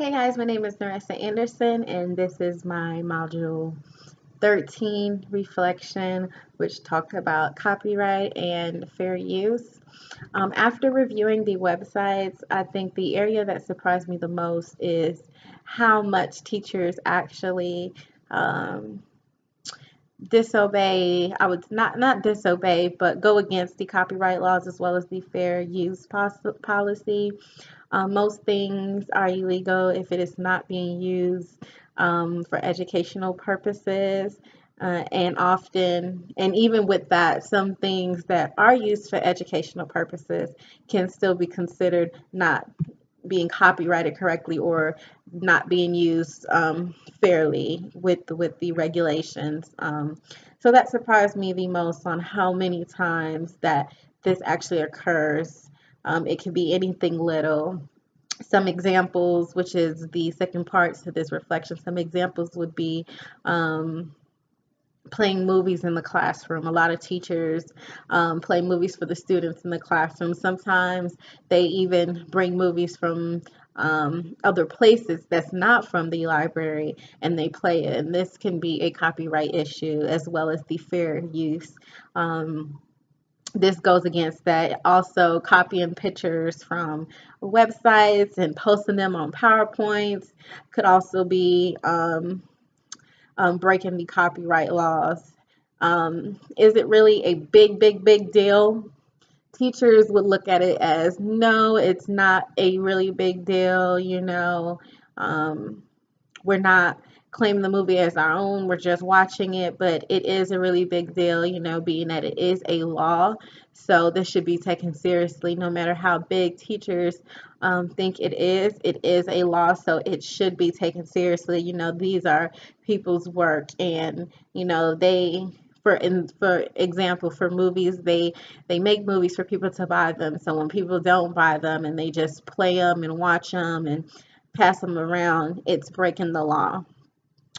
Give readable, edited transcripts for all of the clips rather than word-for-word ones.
Hey guys, my name is Naressa Anderson, and this is my module 13 reflection, which talked about copyright and fair use. After reviewing the websites, I think the area that surprised me the most is how much teachers actually disobey. I would not disobey, but go against the copyright laws as well as the fair use policy. Most things are illegal if it is not being used for educational purposes. And often, and even with that, some things that are used for educational purposes can still be considered not being copyrighted correctly or not being used fairly with the regulations. So that surprised me the most on how many times that this actually occurs. It could be anything little. Some examples, which is the second part to this reflection, some examples would be playing movies in the classroom. A lot of teachers play movies for the students in the classroom. Sometimes they even bring movies from other places that's not from the library and they play it. And this can be a copyright issue as well as the fair use. This goes against that. Also, copying pictures from websites and posting them on PowerPoints could also be breaking the copyright laws. Is it really a big deal? Teachers would look at it as no, it's not a really big deal. We're not claiming the movie as our own, we're just watching it, but it is a really big deal, being that it is a law. So this should be taken seriously no matter how big teachers think it is a law, so it should be taken seriously. These are people's work, and they for example, for movies, they make movies for people to buy them. So when people don't buy them and they just play them and watch them and pass them around, it's breaking the law.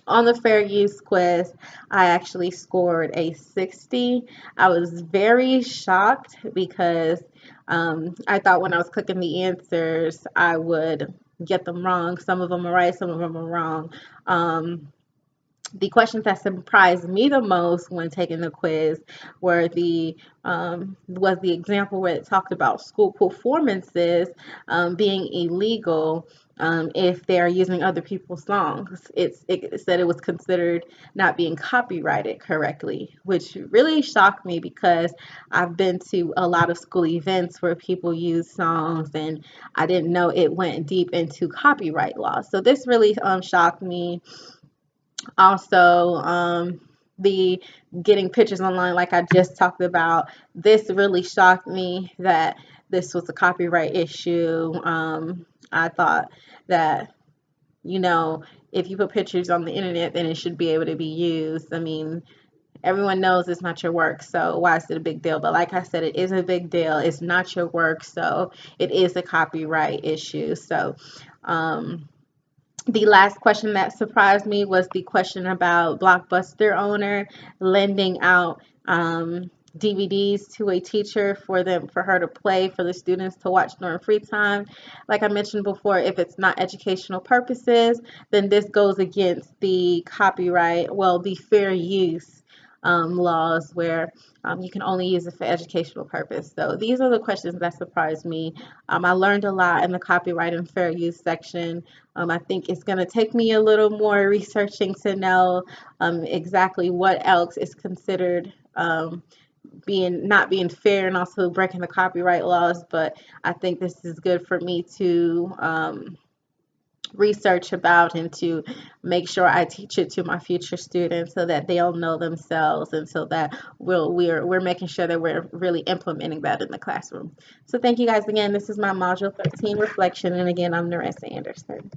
On the fair use quiz, I actually scored a 60. I was very shocked because I thought when I was clicking the answers, I would get them wrong. Some of them are right, some of them are wrong. The questions that surprised me the most when taking the quiz were the was the example where it talked about school performances being illegal if they are using other people's songs. It said it was considered not being copyrighted correctly, which really shocked me because I've been to a lot of school events where people use songs, and I didn't know it went deep into copyright law. So this really shocked me. Also, the getting pictures online, like I just talked about, this really shocked me that this was a copyright issue. I thought that, you know, if you put pictures on the internet, then it should be able to be used. I mean, everyone knows it's not your work, so why is it a big deal? But like I said, it is a big deal. It's not your work, so it is a copyright issue. So, the last question that surprised me was the question about Blockbuster owner lending out DVDs to a teacher for her to play for the students to watch during free time. Like I mentioned before, if it's not educational purposes, then this goes against the copyright, well, the fair use laws where you can only use it for educational purpose. So these are the questions that surprised me. I learned a lot in the copyright and fair use section. I think it's going to take me a little more researching to know exactly what else is considered being not being fair and also breaking the copyright laws. But I think this is good for me to research about and to make sure I teach it to my future students so that they'll know themselves and so that we're making sure that we're really implementing that in the classroom. So thank you guys again. This is my module 13 reflection, and again, I'm Naressa Anderson.